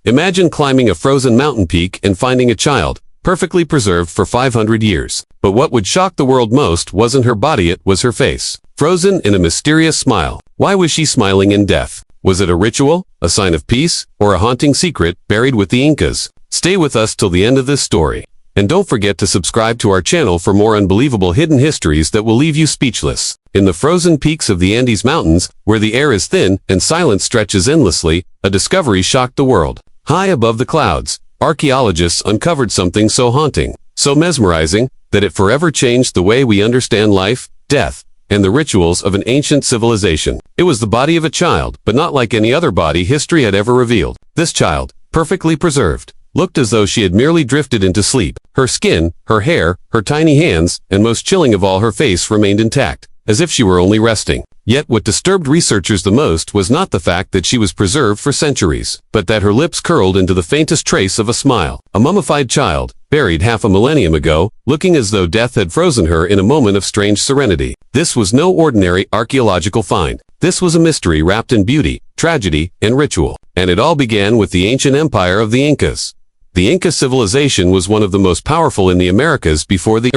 Imagine climbing a frozen mountain peak and finding a child, perfectly preserved for 500 years. But what would shock the world most wasn't her body, it was her face. Frozen in a mysterious smile. Why was she smiling in death? Was it a ritual, a sign of peace, or a haunting secret buried with the Incas? Stay with us till the end of this story. And don't forget to subscribe to our channel for more unbelievable hidden histories that will leave you speechless. In the frozen peaks of the Andes Mountains, where the air is thin and silence stretches endlessly, a discovery shocked the world. High above the clouds, archaeologists uncovered something so haunting, so mesmerizing, that it forever changed the way we understand life, death, and the rituals of an ancient civilization. It was the body of a child, but not like any other body history had ever revealed. This child, perfectly preserved, looked as though she had merely drifted into sleep. Her skin, her hair, her tiny hands, and most chilling of all, her face remained intact, as if she were only resting. Yet what disturbed researchers the most was not the fact that she was preserved for centuries, but that her lips curled into the faintest trace of a smile. A mummified child, buried half a millennium ago, looking as though death had frozen her in a moment of strange serenity. This was no ordinary archaeological find. This was a mystery wrapped in beauty, tragedy, and ritual. And it all began with the ancient empire of the Incas. The Inca civilization was one of the most powerful in the Americas before the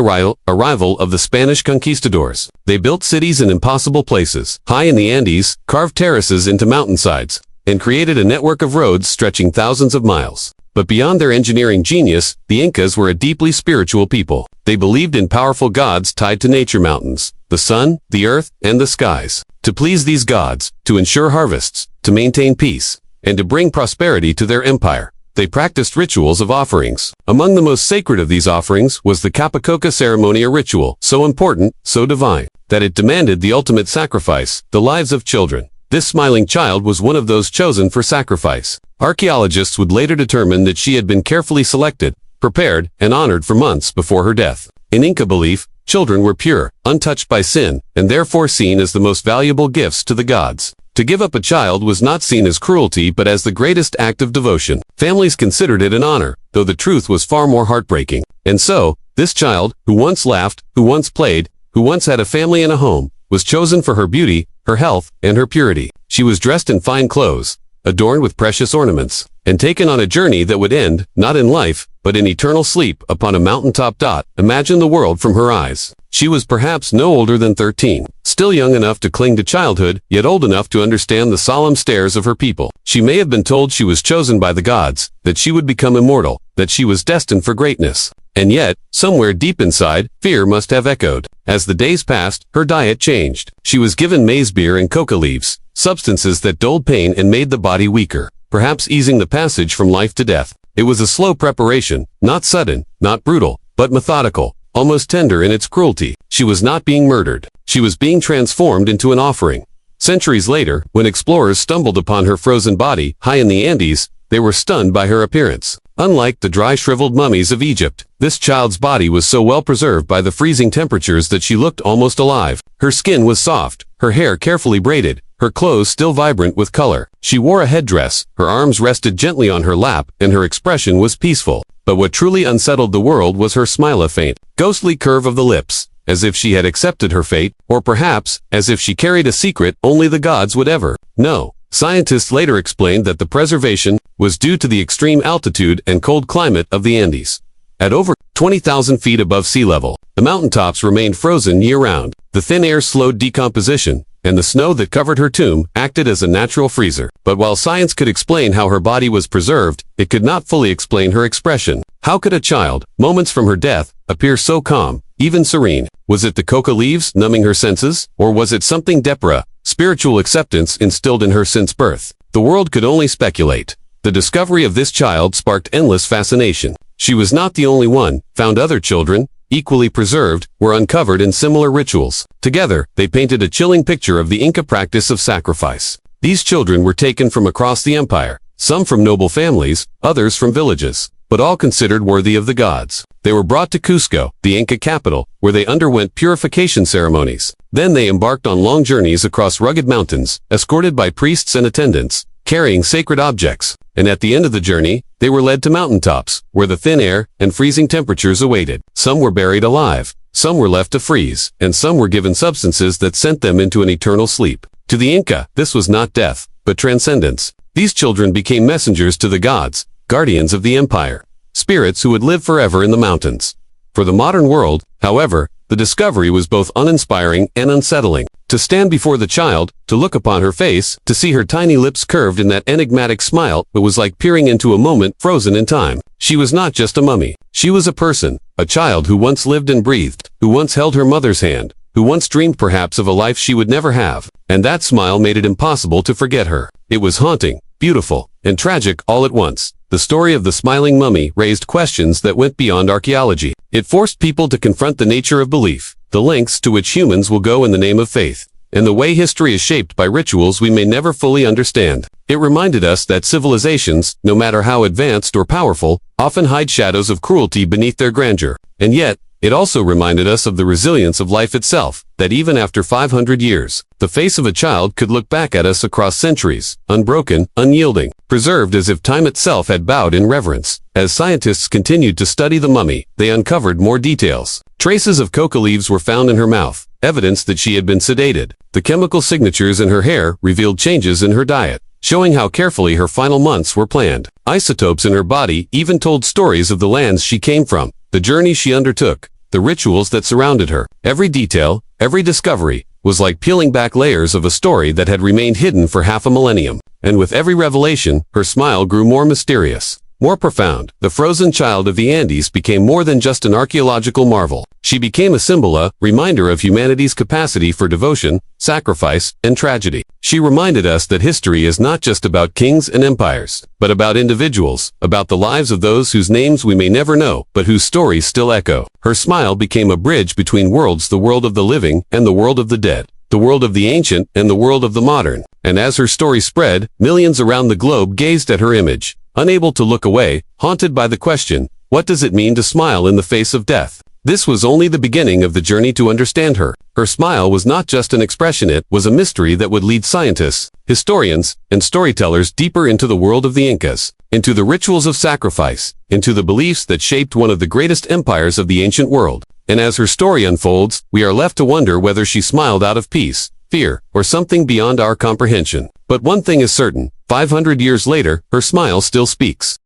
arrival of the Spanish conquistadors. They built cities in impossible places, high in the Andes, carved terraces into mountainsides, and created a network of roads stretching thousands of miles. But beyond their engineering genius, the Incas were a deeply spiritual people. They believed in powerful gods tied to nature mountains, the sun, the earth, and the skies. To please these gods, to ensure harvests, to maintain peace, and to bring prosperity to their empire, they practiced rituals of offerings. Among the most sacred of these offerings was the Capacoca ceremony, a ritual so important, so divine, that it demanded the ultimate sacrifice, the lives of children. This smiling child was one of those chosen for sacrifice. Archaeologists would later determine that she had been carefully selected, prepared, and honored for months before her death. In Inca belief, children were pure, untouched by sin, and therefore seen as the most valuable gifts to the gods. To give up a child was not seen as cruelty but as the greatest act of devotion. Families considered it an honor, though the truth was far more heartbreaking. And so, this child, who once laughed, who once played, who once had a family and a home, was chosen for her beauty, her health, and her purity. She was dressed in fine clothes, adorned with precious ornaments, and taken on a journey that would end, not in life, but in eternal sleep upon a mountaintop. Imagine the world from her eyes. She was perhaps no older than 13, still young enough to cling to childhood, yet old enough to understand the solemn stares of her people. She may have been told she was chosen by the gods, that she would become immortal, that she was destined for greatness. And yet, somewhere deep inside, fear must have echoed. As the days passed, her diet changed. She was given maize beer and coca leaves, substances that dulled pain and made the body weaker, perhaps easing the passage from life to death. It was a slow preparation, not sudden, not brutal, but methodical, almost tender in its cruelty. She was not being murdered. She was being transformed into an offering. Centuries later, when explorers stumbled upon her frozen body, high in the Andes, they were stunned by her appearance. Unlike the dry, shriveled mummies of Egypt, this child's body was so well preserved by the freezing temperatures that she looked almost alive. Her skin was soft, her hair carefully braided, her clothes still vibrant with color. She wore a headdress, her arms rested gently on her lap, and her expression was peaceful. But what truly unsettled the world was her smile, a faint, ghostly curve of the lips, as if she had accepted her fate, or perhaps, as if she carried a secret only the gods would ever know. Scientists later explained that the preservation was due to the extreme altitude and cold climate of the Andes. At over 20,000 feet above sea level, the mountaintops remained frozen year-round. The thin air slowed decomposition, and the snow that covered her tomb acted as a natural freezer. But while science could explain how her body was preserved, it could not fully explain her expression. How could a child, moments from her death, appear so calm, even serene? Was it the coca leaves numbing her senses, or was it something deeper, spiritual acceptance instilled in her since birth? The world could only speculate. The discovery of this child sparked endless fascination. She was not the only one. Found other children, equally preserved, were uncovered in similar rituals. Together, they painted a chilling picture of the Inca practice of sacrifice. These children were taken from across the empire, some from noble families, others from villages, but all considered worthy of the gods. They were brought to Cusco, the Inca capital, where they underwent purification ceremonies. Then they embarked on long journeys across rugged mountains, escorted by priests and attendants, carrying sacred objects. And at the end of the journey, they were led to mountaintops, where the thin air and freezing temperatures awaited. Some were buried alive, some were left to freeze, and some were given substances that sent them into an eternal sleep. To the Inca, this was not death, but transcendence. These children became messengers to the gods, guardians of the empire, spirits who would live forever in the mountains. For the modern world, however, the discovery was both uninspiring and unsettling. To stand before the child, to look upon her face, to see her tiny lips curved in that enigmatic smile, it was like peering into a moment frozen in time. She was not just a mummy. She was a person, a child who once lived and breathed, who once held her mother's hand, who once dreamed perhaps of a life she would never have. And that smile made it impossible to forget her. It was haunting, beautiful, and tragic all at once. The story of the smiling mummy raised questions that went beyond archaeology. It forced people to confront the nature of belief, the lengths to which humans will go in the name of faith, and the way history is shaped by rituals we may never fully understand. It reminded us that civilizations, no matter how advanced or powerful, often hide shadows of cruelty beneath their grandeur. And yet, it also reminded us of the resilience of life itself, that even after 500 years, the face of a child could look back at us across centuries, unbroken, unyielding, preserved as if time itself had bowed in reverence. As scientists continued to study the mummy, they uncovered more details. Traces of coca leaves were found in her mouth, evidence that she had been sedated. The chemical signatures in her hair revealed changes in her diet, showing how carefully her final months were planned. Isotopes in her body even told stories of the lands she came from, the journey she undertook, the rituals that surrounded her. Every detail, every discovery, was like peeling back layers of a story that had remained hidden for half a millennium. And with every revelation, her smile grew more mysterious, more profound. The frozen child of the Andes became more than just an archaeological marvel. She became a symbol, a reminder of humanity's capacity for devotion, sacrifice, and tragedy. She reminded us that history is not just about kings and empires, but about individuals, about the lives of those whose names we may never know, but whose stories still echo. Her smile became a bridge between worlds, the world of the living and the world of the dead, the world of the ancient and the world of the modern. And as her story spread, millions around the globe gazed at her image, unable to look away, haunted by the question, what does it mean to smile in the face of death? This was only the beginning of the journey to understand her. Her smile was not just an expression, it was a mystery that would lead scientists, historians, and storytellers deeper into the world of the Incas, into the rituals of sacrifice, into the beliefs that shaped one of the greatest empires of the ancient world. And as her story unfolds, we are left to wonder whether she smiled out of peace, fear, or something beyond our comprehension. But one thing is certain, 500 years later, her smile still speaks.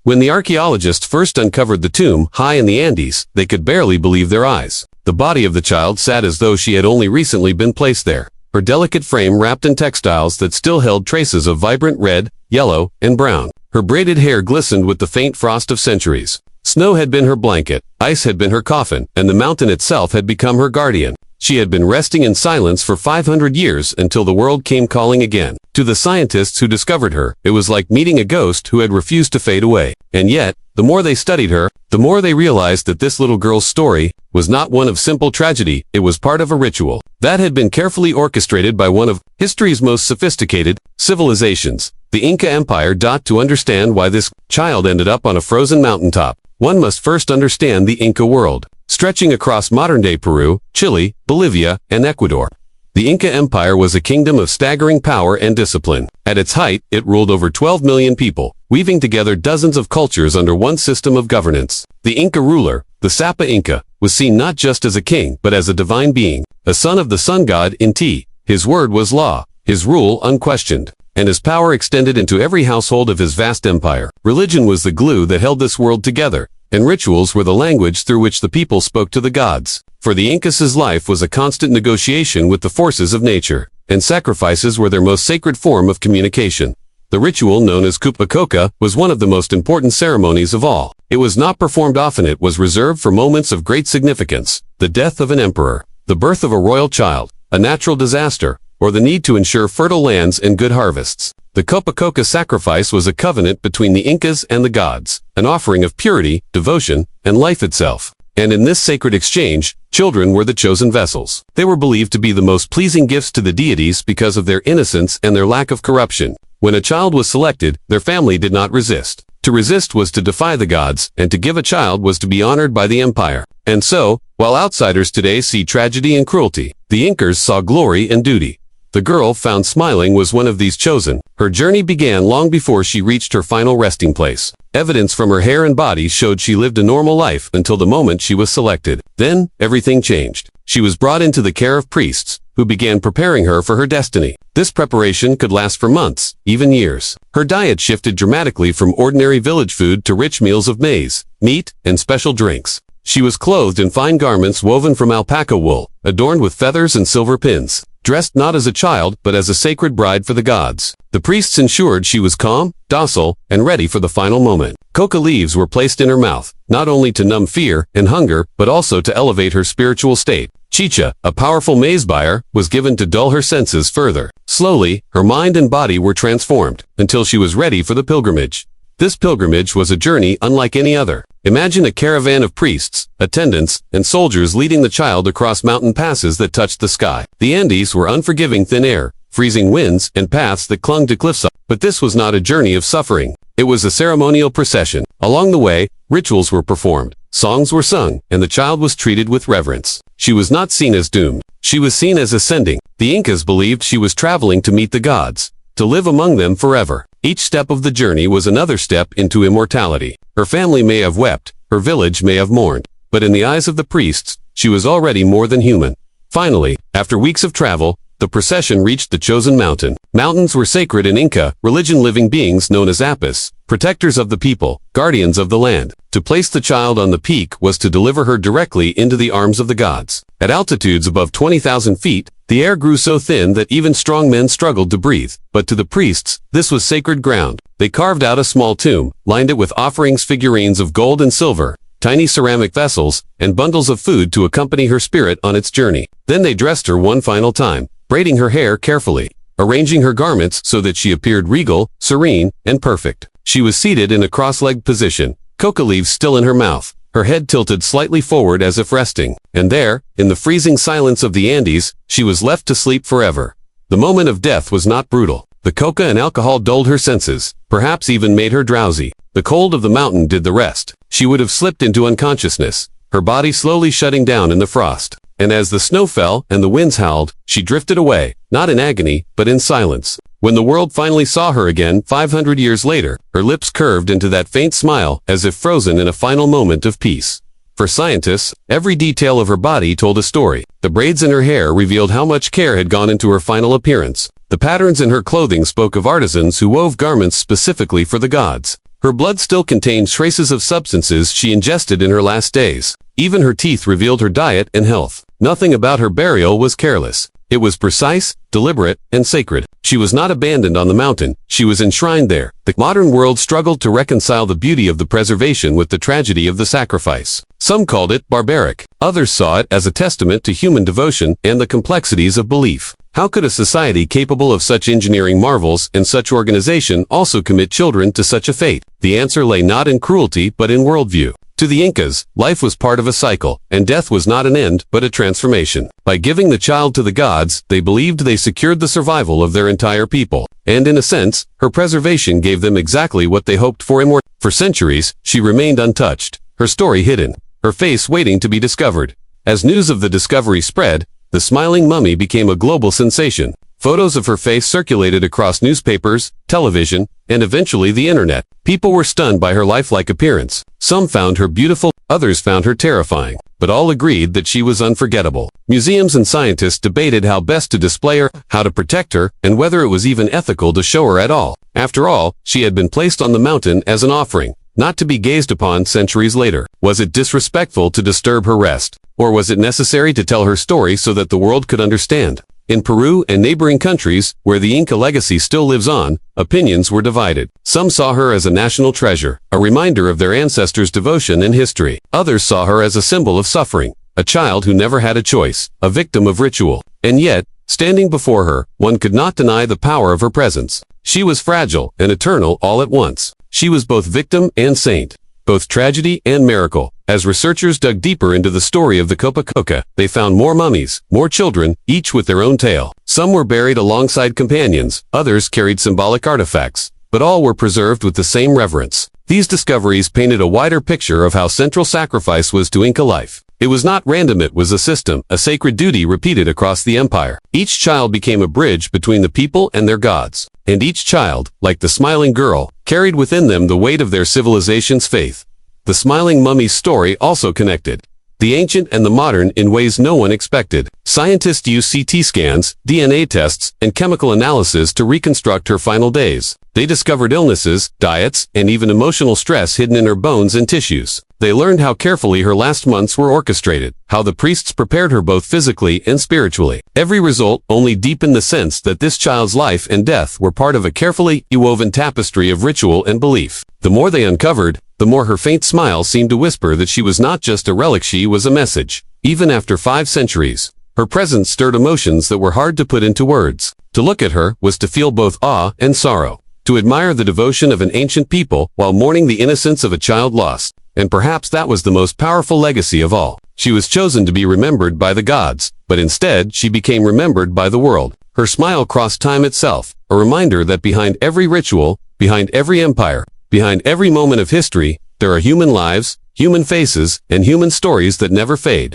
When the archaeologists first uncovered the tomb high in the Andes, they could barely believe their eyes. The body of the child sat as though she had only recently been placed there, her delicate frame wrapped in textiles that still held traces of vibrant red, yellow, and brown. Her braided hair glistened with the faint frost of centuries. Snow had been her blanket, ice had been her coffin, and the mountain itself had become her guardian. She had been resting in silence for 500 years until the world came calling again. To the scientists who discovered her, it was like meeting a ghost who had refused to fade away. And yet, the more they studied her, the more they realized that this little girl's story was not one of simple tragedy, it was part of a ritual that had been carefully orchestrated by one of history's most sophisticated civilizations, the Inca Empire. To understand why this child ended up on a frozen mountaintop, one must first understand the Inca world, stretching across modern-day Peru, Chile, Bolivia, and Ecuador. The Inca Empire was a kingdom of staggering power and discipline. At its height, it ruled over 12 million people, weaving together dozens of cultures under one system of governance. The Inca ruler, the Sapa Inca, was seen not just as a king but as a divine being, a son of the sun god Inti. His word was law, his rule unquestioned, and his power extended into every household of his vast empire. Religion was the glue that held this world together, and rituals were the language through which the people spoke to the gods. For the Incas' life was a constant negotiation with the forces of nature, and sacrifices were their most sacred form of communication. The ritual known as Cupacoca was one of the most important ceremonies of all. It was not performed often, it was reserved for moments of great significance: the death of an emperor, the birth of a royal child, a natural disaster, or the need to ensure fertile lands and good harvests. The Cupacoca sacrifice was a covenant between the Incas and the gods, an offering of purity, devotion, and life itself. And in this sacred exchange, children were the chosen vessels. They were believed to be the most pleasing gifts to the deities because of their innocence and their lack of corruption. When a child was selected, their family did not resist. To resist was to defy the gods, and to give a child was to be honored by the empire. And so, while outsiders today see tragedy and cruelty, the Incas saw glory and duty. The girl found smiling was one of these chosen. Her journey began long before she reached her final resting place. Evidence from her hair and body showed she lived a normal life until the moment she was selected. Then, everything changed. she was brought into the care of priests, who began preparing her for her destiny. This preparation could last for months, even years. Her diet shifted dramatically from ordinary village food to rich meals of maize, meat, and special drinks. She was clothed in fine garments woven from alpaca wool, adorned with feathers and silver pins. Dressed not as a child, but as a sacred bride for the gods. The priests ensured she was calm, docile, and ready for the final moment. Coca leaves were placed in her mouth, not only to numb fear and hunger, but also to elevate her spiritual state. Chicha, a powerful maize buyer, was given to dull her senses further. Slowly, her mind and body were transformed, until she was ready for the pilgrimage. This pilgrimage was a journey unlike any other. Imagine a caravan of priests, attendants, and soldiers leading the child across mountain passes that touched the sky. The Andes were unforgiving thin air, freezing winds, and paths that clung to cliffsides. But this was not a journey of suffering. It was a ceremonial procession. Along the way, rituals were performed, songs were sung, and the child was treated with reverence. She was not seen as doomed. She was seen as ascending. The Incas believed she was traveling to meet the gods, to live among them forever. Each step of the journey was another step into immortality. Her family may have wept, her village may have mourned, but in the eyes of the priests, she was already more than human. Finally, after weeks of travel, the procession reached the chosen mountain. Mountains were sacred in Inca religion, living beings known as apis, protectors of the people, guardians of the land. To place the child on the peak was to deliver her directly into the arms of the gods. At altitudes above 20,000 feet, the air grew so thin that even strong men struggled to breathe. But to the priests, this was sacred ground. They carved out a small tomb, lined it with offerings, figurines of gold and silver, tiny ceramic vessels, and bundles of food to accompany her spirit on its journey. Then they dressed her one final time, braiding her hair carefully, arranging her garments so that she appeared regal, serene, and perfect. She was seated in a cross-legged position, coca leaves still in her mouth, her head tilted slightly forward as if resting. And there, in the freezing silence of the Andes, she was left to sleep forever. The moment of death was not brutal. The coca and alcohol dulled her senses, perhaps even made her drowsy. The cold of the mountain did the rest. She would have slipped into unconsciousness, her body slowly shutting down in the frost. And as the snow fell and the winds howled, she drifted away, not in agony, but in silence. When the world finally saw her again 500 years later, her lips curved into that faint smile, as if frozen in a final moment of peace. For scientists, every detail of her body told a story. The braids in her hair revealed how much care had gone into her final appearance. The patterns in her clothing spoke of artisans who wove garments specifically for the gods. Her blood still contained traces of substances she ingested in her last days. Even her teeth revealed her diet and health. Nothing about her burial was careless. It was precise, deliberate, and sacred. She was not abandoned on the mountain, she was enshrined there. The modern world struggled to reconcile the beauty of the preservation with the tragedy of the sacrifice. Some called it barbaric. Others saw it as a testament to human devotion and the complexities of belief. How could a society capable of such engineering marvels and such organization also commit children to such a fate? The answer lay not in cruelty but in worldview. To the Incas, life was part of a cycle, and death was not an end, but a transformation. By giving the child to the gods, they believed they secured the survival of their entire people. And in a sense, her preservation gave them exactly what they hoped for immortality. For centuries, she remained untouched, her story hidden, her face waiting to be discovered. As news of the discovery spread, the smiling mummy became a global sensation. Photos of her face circulated across newspapers, television, and eventually the internet. People were stunned by her lifelike appearance. Some found her beautiful, others found her terrifying, but all agreed that she was unforgettable. Museums and scientists debated how best to display her, how to protect her, and whether it was even ethical to show her at all. After all, she had been placed on the mountain as an offering, not to be gazed upon centuries later. Was it disrespectful to disturb her rest? Or was it necessary to tell her story so that the world could understand? In Peru and neighboring countries, where the Inca legacy still lives on, opinions were divided. Some saw her as a national treasure, a reminder of their ancestors' devotion and history. Others saw her as a symbol of suffering, a child who never had a choice, a victim of ritual. And yet, standing before her, one could not deny the power of her presence. She was fragile and eternal all at once. She was both victim and saint, both tragedy and miracle. As researchers dug deeper into the story of the Coca, they found more mummies, more children, each with their own tale. Some were buried alongside companions, others carried symbolic artifacts, but all were preserved with the same reverence. These discoveries painted a wider picture of how central sacrifice was to Inca life. It was not random, it was a system, a sacred duty repeated across the empire. Each child became a bridge between the people and their gods. And each child, like the smiling girl, carried within them the weight of their civilization's faith. The smiling mummy's story also connected the ancient and the modern in ways no one expected. Scientists used CT scans, DNA tests, and chemical analysis to reconstruct her final days. They discovered illnesses, diets, and even emotional stress hidden in her bones and tissues. They learned how carefully her last months were orchestrated, how the priests prepared her both physically and spiritually. Every result only deepened the sense that this child's life and death were part of a carefully woven tapestry of ritual and belief. The more they uncovered, the more her faint smile seemed to whisper that she was not just a relic, she was a message. Even after 5 centuries, her presence stirred emotions that were hard to put into words. To look at her was to feel both awe and sorrow, to admire the devotion of an ancient people while mourning the innocence of a child lost. And perhaps that was the most powerful legacy of all. She was chosen to be remembered by the gods, but instead she became remembered by the world. Her smile crossed time itself, a reminder that behind every ritual, behind every empire, behind every moment of history, there are human lives, human faces, and human stories that never fade.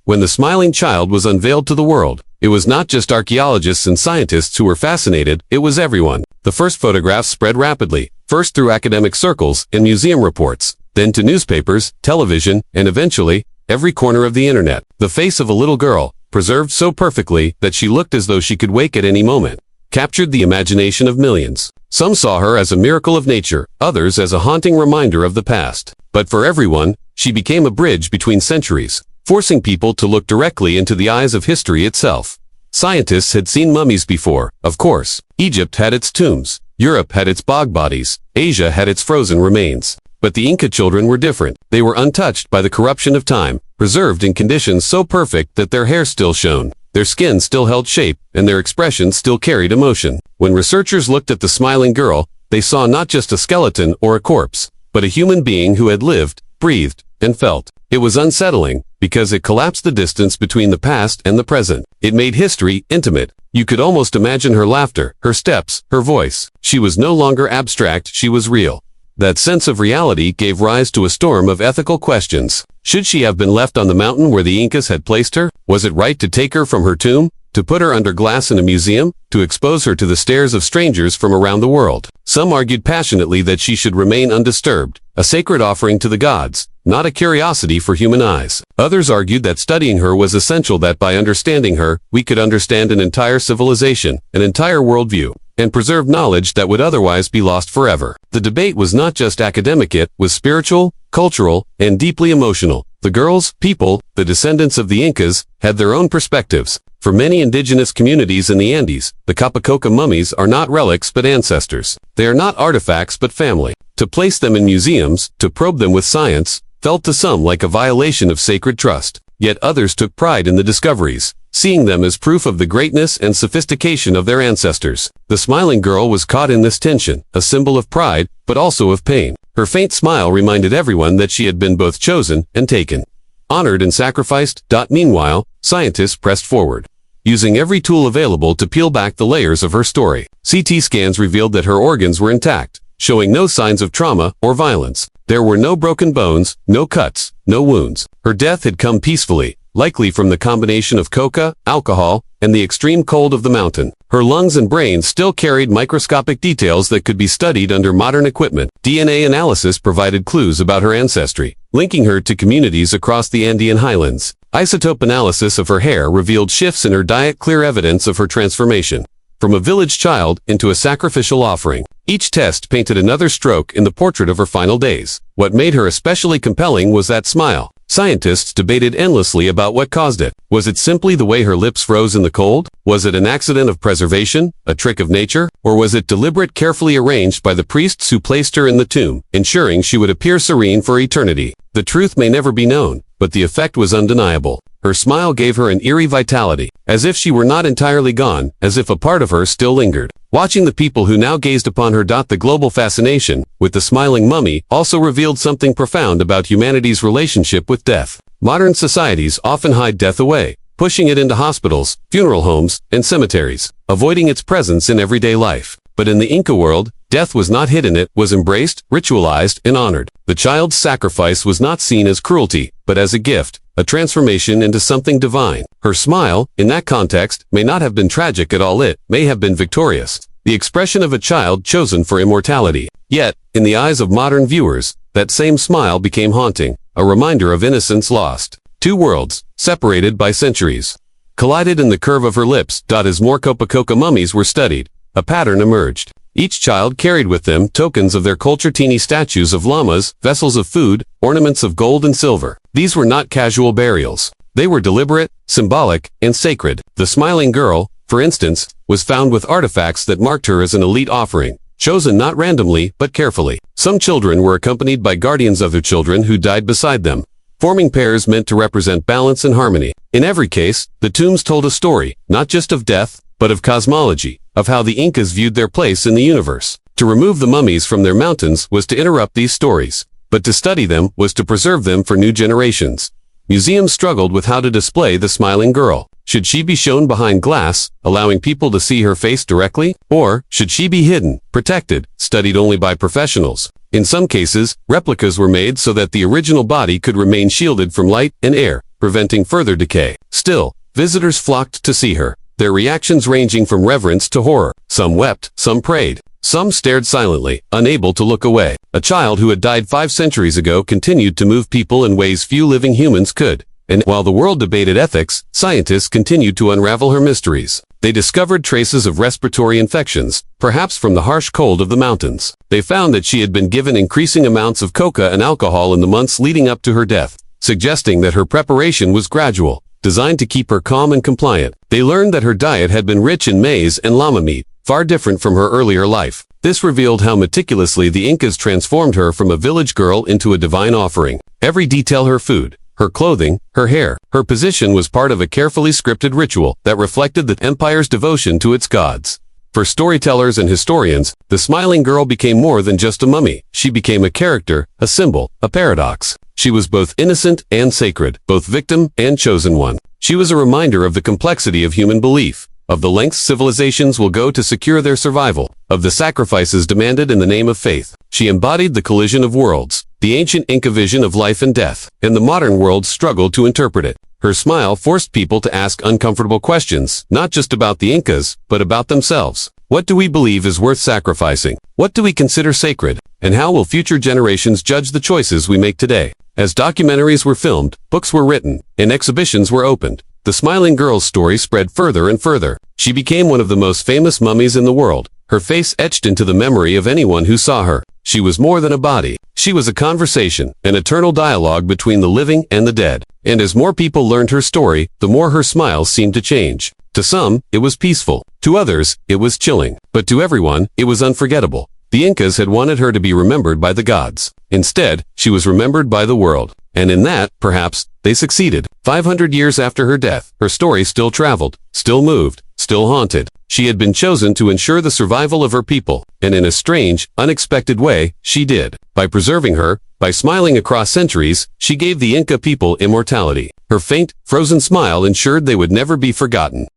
When the smiling child was unveiled to the world, it was not just archaeologists and scientists who were fascinated, it was everyone. The first photographs spread rapidly, first through academic circles and museum reports, then to newspapers, television, and eventually, every corner of the internet. The face of a little girl, preserved so perfectly that she looked as though she could wake at any moment, captured the imagination of millions. Some saw her as a miracle of nature, others as a haunting reminder of the past. But for everyone, she became a bridge between centuries, forcing people to look directly into the eyes of history itself. Scientists had seen mummies before, of course. Egypt had its tombs, Europe had its bog bodies, Asia had its frozen remains. But the Inca children were different. They were untouched by the corruption of time, preserved in conditions so perfect that their hair still shone, their skin still held shape, and their expressions still carried emotion. When researchers looked at the smiling girl, they saw not just a skeleton or a corpse, but a human being who had lived, breathed, and felt. It was unsettling, because it collapsed the distance between the past and the present. It made history intimate. You could almost imagine her laughter, her steps, her voice. She was no longer abstract, she was real. That sense of reality gave rise to a storm of ethical questions. Should she have been left on the mountain where the Incas had placed her? Was it right to take her from her tomb, to put her under glass in a museum, to expose her to the stares of strangers from around the world? Some argued passionately that she should remain undisturbed, a sacred offering to the gods, not a curiosity for human eyes. Others argued that studying her was essential, that by understanding her, we could understand an entire civilization, an entire worldview, and preserve knowledge that would otherwise be lost forever. The debate was not just academic, it was spiritual, cultural, and deeply emotional. The girls, people, the descendants of the Incas, had their own perspectives. For many indigenous communities in the Andes, the Capacoca mummies are not relics but ancestors. They are not artifacts but family. To place them in museums, to probe them with science, felt to some like a violation of sacred trust. Yet others took pride in the discoveries, seeing them as proof of the greatness and sophistication of their ancestors. The smiling girl was caught in this tension, a symbol of pride, but also of pain. Her faint smile reminded everyone that she had been both chosen and taken, honored and sacrificed. Meanwhile, scientists pressed forward, using every tool available to peel back the layers of her story. CT scans revealed that her organs were intact, showing no signs of trauma or violence. There were no broken bones, no cuts, no wounds. Her death had come peacefully, likely from the combination of coca, alcohol, and the extreme cold of the mountain. Her lungs and brain still carried microscopic details that could be studied under modern equipment. DNA analysis provided clues about her ancestry, linking her to communities across the Andean highlands. Isotope analysis of her hair revealed shifts in her diet, clear evidence of her transformation from a village child into a sacrificial offering. Each test painted another stroke in the portrait of her final days. What made her especially compelling was that smile. Scientists debated endlessly about what caused it. Was it simply the way her lips froze in the cold? Was it an accident of preservation, a trick of nature? Or was it deliberate, carefully arranged by the priests who placed her in the tomb, ensuring she would appear serene for eternity? The truth may never be known, but the effect was undeniable. Her smile gave her an eerie vitality, as if she were not entirely gone, as if a part of her still lingered. Watching the people who now gazed upon her. The global fascination with the smiling mummy also revealed something profound about humanity's relationship with death. Modern societies often hide death away, pushing it into hospitals, funeral homes, and cemeteries, avoiding its presence in everyday life. But in the Inca world, death was not hidden, it was embraced, ritualized, and honored. The child's sacrifice was not seen as cruelty, but as a gift, a transformation into something divine. Her smile, in that context, may not have been tragic at all, it may have been victorious. The expression of a child chosen for immortality. Yet, in the eyes of modern viewers, that same smile became haunting, a reminder of innocence lost. Two worlds, separated by centuries, collided in the curve of her lips. As more Copacoca mummies were studied, a pattern emerged. Each child carried with them tokens of their culture: teeny statues of llamas, vessels of food, ornaments of gold and silver. These were not casual burials. They were deliberate, symbolic, and sacred. The smiling girl, for instance, was found with artifacts that marked her as an elite offering, chosen not randomly but carefully. Some children were accompanied by guardians of their children who died beside them, forming pairs meant to represent balance and harmony. In every case, the tombs told a story, not just of death, but of cosmology, of how the Incas viewed their place in the universe. To remove the mummies from their mountains was to interrupt these stories, but to study them was to preserve them for new generations. Museums struggled with how to display the smiling girl. Should she be shown behind glass, allowing people to see her face directly? Or should she be hidden, protected, studied only by professionals? In some cases, replicas were made so that the original body could remain shielded from light and air, preventing further decay. Still, visitors flocked to see her, their reactions ranging from reverence to horror. Some wept, some prayed, some stared silently, unable to look away. A child who had died 5 centuries ago continued to move people in ways few living humans could. And while the world debated ethics, scientists continued to unravel her mysteries. They discovered traces of respiratory infections, perhaps from the harsh cold of the mountains. They found that she had been given increasing amounts of coca and alcohol in the months leading up to her death, suggesting that her preparation was gradual, designed to keep her calm and compliant. They learned that her diet had been rich in maize and llama meat, far different from her earlier life. This revealed how meticulously the Incas transformed her from a village girl into a divine offering. Every detail: her food, her clothing, her hair, her position was part of a carefully scripted ritual that reflected the empire's devotion to its gods. For storytellers and historians, the smiling girl became more than just a mummy. She became a character, a symbol, a paradox. She was both innocent and sacred, both victim and chosen one. She was a reminder of the complexity of human belief, of the lengths civilizations will go to secure their survival, of the sacrifices demanded in the name of faith. She embodied the collision of worlds, the ancient Inca vision of life and death, and the modern world's struggle to interpret it. Her smile forced people to ask uncomfortable questions, not just about the Incas, but about themselves. What do we believe is worth sacrificing? What do we consider sacred? And how will future generations judge the choices we make today? As documentaries were filmed, books were written, and exhibitions were opened, the smiling girl's story spread further and further. She became one of the most famous mummies in the world, her face etched into the memory of anyone who saw her. She was more than a body. She was a conversation, an eternal dialogue between the living and the dead. And as more people learned her story, the more her smile seemed to change. To some, it was peaceful. To others, it was chilling. But to everyone, it was unforgettable. The Incas had wanted her to be remembered by the gods. Instead, she was remembered by the world. And in that, perhaps, they succeeded. 500 years after her death, her story still traveled, still moved, still haunted. She had been chosen to ensure the survival of her people, and in a strange, unexpected way, she did. By preserving her, by smiling across centuries, she gave the Inca people immortality. Her faint, frozen smile ensured they would never be forgotten.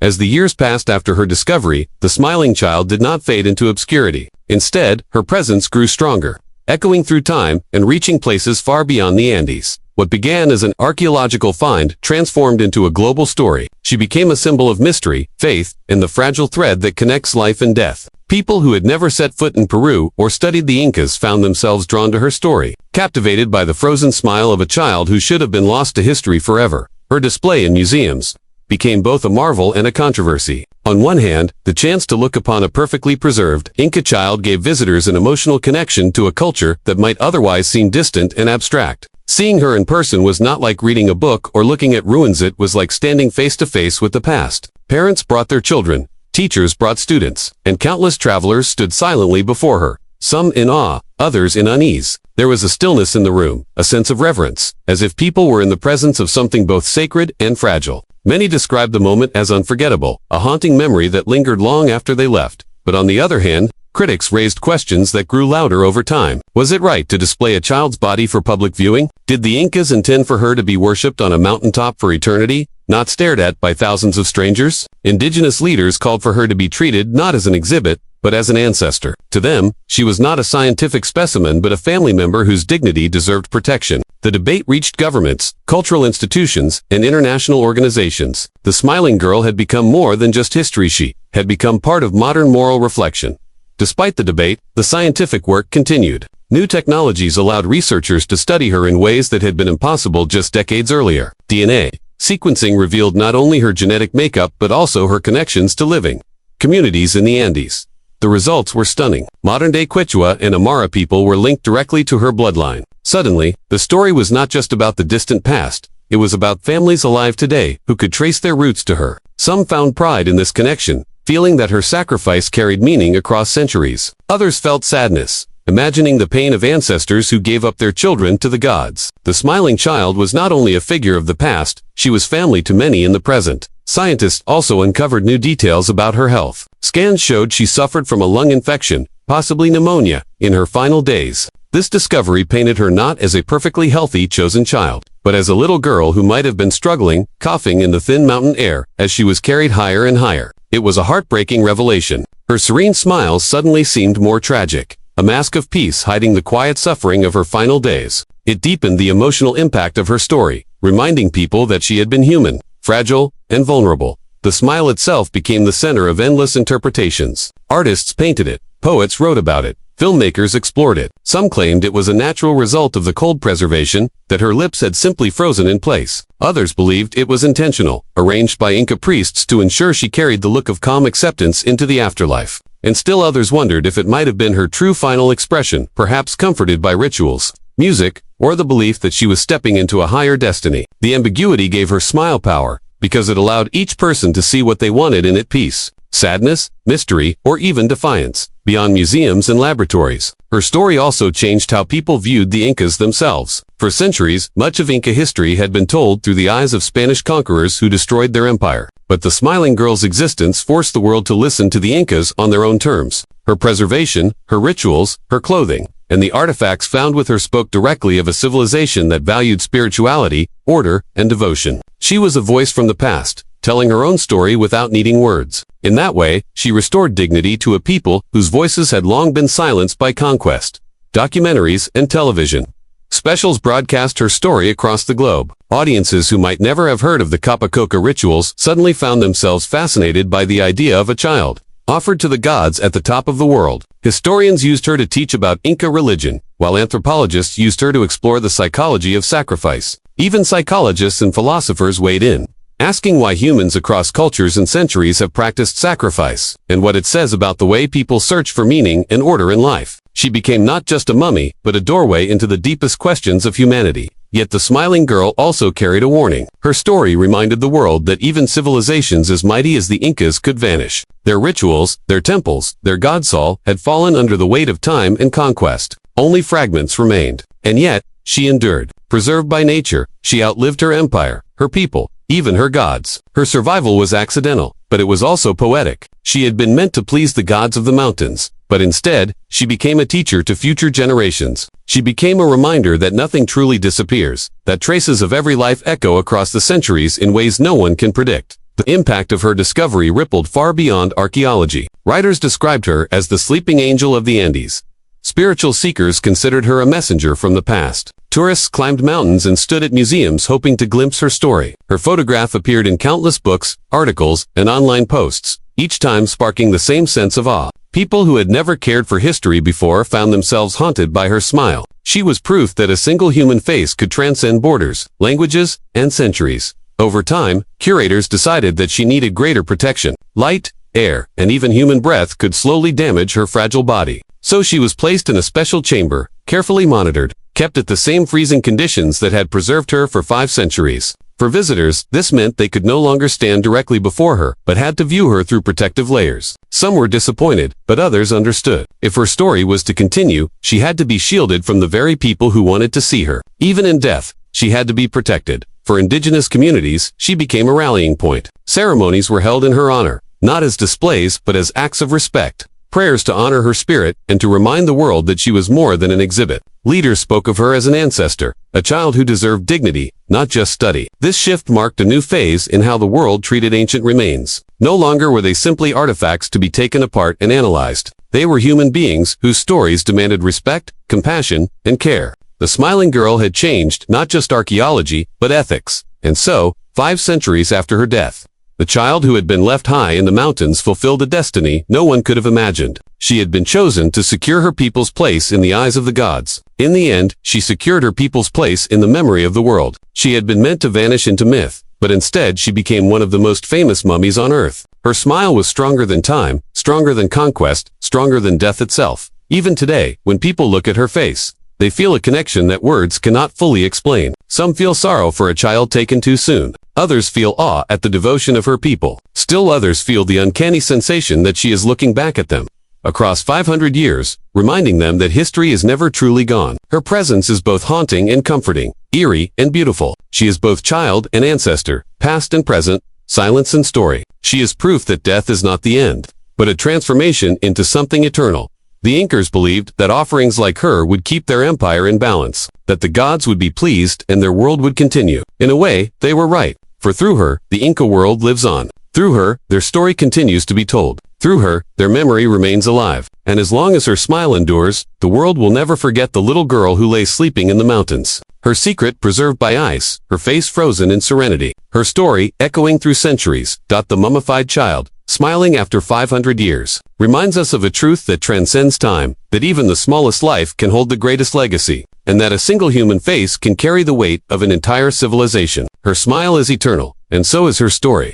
As the years passed after her discovery, the smiling child did not fade into obscurity. Instead, her presence grew stronger, echoing through time and reaching places far beyond the Andes. What began as an archaeological find transformed into a global story. She became a symbol of mystery, faith, and the fragile thread that connects life and death. People who had never set foot in Peru or studied the Incas found themselves drawn to her story, captivated by the frozen smile of a child who should have been lost to history forever. Her display in museums became both a marvel and a controversy. On one hand, the chance to look upon a perfectly preserved Inca child gave visitors an emotional connection to a culture that might otherwise seem distant and abstract. Seeing her in person was not like reading a book or looking at ruins. It was like standing face to face with the past. Parents brought their children, teachers brought students, and countless travelers stood silently before her, some in awe, others in unease. There was a stillness in the room, a sense of reverence, as if people were in the presence of something both sacred and fragile. Many described the moment as unforgettable, a haunting memory that lingered long after they left. But on the other hand, critics raised questions that grew louder over time. Was it right to display a child's body for public viewing? Did the Incas intend for her to be worshipped on a mountaintop for eternity, not stared at by thousands of strangers? Indigenous leaders called for her to be treated not as an exhibit, but as an ancestor. To them, she was not a scientific specimen but a family member whose dignity deserved protection. The debate reached governments, cultural institutions, and international organizations. The smiling girl had become more than just history. She had become part of modern moral reflection. Despite the debate, the scientific work continued. New technologies allowed researchers to study her in ways that had been impossible just decades earlier. DNA sequencing revealed not only her genetic makeup but also her connections to living communities in the Andes. The results were stunning. Modern-day Quechua and Aymara people were linked directly to her bloodline. Suddenly, the story was not just about the distant past, it was about families alive today who could trace their roots to her. Some found pride in this connection, feeling that her sacrifice carried meaning across centuries. Others felt sadness, imagining the pain of ancestors who gave up their children to the gods. The smiling child was not only a figure of the past, she was family to many in the present. Scientists also uncovered new details about her health. Scans showed she suffered from a lung infection, possibly pneumonia, in her final days. This discovery painted her not as a perfectly healthy chosen child, but as a little girl who might have been struggling, coughing in the thin mountain air as she was carried higher and higher. It was a heartbreaking revelation. Her serene smile suddenly seemed more tragic, a mask of peace hiding the quiet suffering of her final days. It deepened the emotional impact of her story, reminding people that she had been human, fragile, and vulnerable. The smile itself became the center of endless interpretations. Artists painted it, poets wrote about it, filmmakers explored it. Some claimed it was a natural result of the cold preservation, that her lips had simply frozen in place. Others believed it was intentional, arranged by Inca priests to ensure she carried the look of calm acceptance into the afterlife. And still others wondered if it might have been her true final expression, perhaps comforted by rituals, music, or the belief that she was stepping into a higher destiny. The ambiguity gave her smile power, because it allowed each person to see what they wanted in it: peace, sadness, mystery, or even defiance. Beyond museums and laboratories, her story also changed how people viewed the Incas themselves. For centuries, much of Inca history had been told through the eyes of Spanish conquerors who destroyed their empire. But the smiling girl's existence forced the world to listen to the Incas on their own terms. Her preservation, her rituals, her clothing, and the artifacts found with her spoke directly of a civilization that valued spirituality, order, and devotion. She was a voice from the past, telling her own story without needing words. In that way, she restored dignity to a people whose voices had long been silenced by conquest, documentaries, and television. Specials broadcast her story across the globe. Audiences who might never have heard of the Capacoca rituals suddenly found themselves fascinated by the idea of a child offered to the gods at the top of the world. Historians used her to teach about Inca religion, while anthropologists used her to explore the psychology of sacrifice. Even psychologists and philosophers weighed in, asking why humans across cultures and centuries have practiced sacrifice, and what it says about the way people search for meaning and order in life. She became not just a mummy, but a doorway into the deepest questions of humanity. Yet the smiling girl also carried a warning. Her story reminded the world that even civilizations as mighty as the Incas could vanish. Their rituals, their temples, their godsall had fallen under the weight of time and conquest. Only fragments remained. And yet, she endured. Preserved by nature, she outlived her empire, her people, even her gods. Her survival was accidental, but it was also poetic. She had been meant to please the gods of the mountains, but instead, she became a teacher to future generations. She became a reminder that nothing truly disappears, that traces of every life echo across the centuries in ways no one can predict. The impact of her discovery rippled far beyond archaeology. Writers described her as the sleeping angel of the Andes. Spiritual seekers considered her a messenger from the past. Tourists climbed mountains and stood at museums hoping to glimpse her story. Her photograph appeared in countless books, articles, and online posts, each time sparking the same sense of awe. People who had never cared for history before found themselves haunted by her smile. She was proof that a single human face could transcend borders, languages, and centuries. Over time, curators decided that she needed greater protection. Light, air, and even human breath could slowly damage her fragile body. So she was placed in a special chamber, carefully monitored, kept at the same freezing conditions that had preserved her for 5 centuries. For visitors, this meant they could no longer stand directly before her, but had to view her through protective layers. Some were disappointed, but others understood. If her story was to continue, she had to be shielded from the very people who wanted to see her. Even in death, she had to be protected. For indigenous communities, she became a rallying point. Ceremonies were held in her honor, not as displays, but as acts of respect. Prayers to honor her spirit and to remind the world that she was more than an exhibit. Leaders spoke of her as an ancestor, a child who deserved dignity, not just study. This shift marked a new phase in how the world treated ancient remains. No longer were they simply artifacts to be taken apart and analyzed. They were human beings whose stories demanded respect, compassion, and care. The smiling girl had changed not just archaeology, but ethics. And so, 5 centuries after her death, the child who had been left high in the mountains fulfilled a destiny no one could have imagined. She had been chosen to secure her people's place in the eyes of the gods. In the end, she secured her people's place in the memory of the world. She had been meant to vanish into myth, but instead she became one of the most famous mummies on earth. Her smile was stronger than time, stronger than conquest, stronger than death itself. Even today, when people look at her face, they feel a connection that words cannot fully explain. Some feel sorrow for a child taken too soon. Others feel awe at the devotion of her people. Still others feel the uncanny sensation that she is looking back at them across 500 years, reminding them that history is never truly gone. Her presence is both haunting and comforting, eerie and beautiful. She is both child and ancestor, past and present, silence and story. She is proof that death is not the end, but a transformation into something eternal. The Incas believed that offerings like her would keep their empire in balance, that the gods would be pleased and their world would continue. In a way, they were right, for through her, the Inca world lives on. Through her, their story continues to be told. Through her, their memory remains alive. And as long as her smile endures, the world will never forget the little girl who lay sleeping in the mountains. Her secret preserved by ice, her face frozen in serenity. Her story, echoing through centuries. The mummified child, smiling after 500 years, reminds us of a truth that transcends time, that even the smallest life can hold the greatest legacy, and that a single human face can carry the weight of an entire civilization. Her smile is eternal, and so is her story.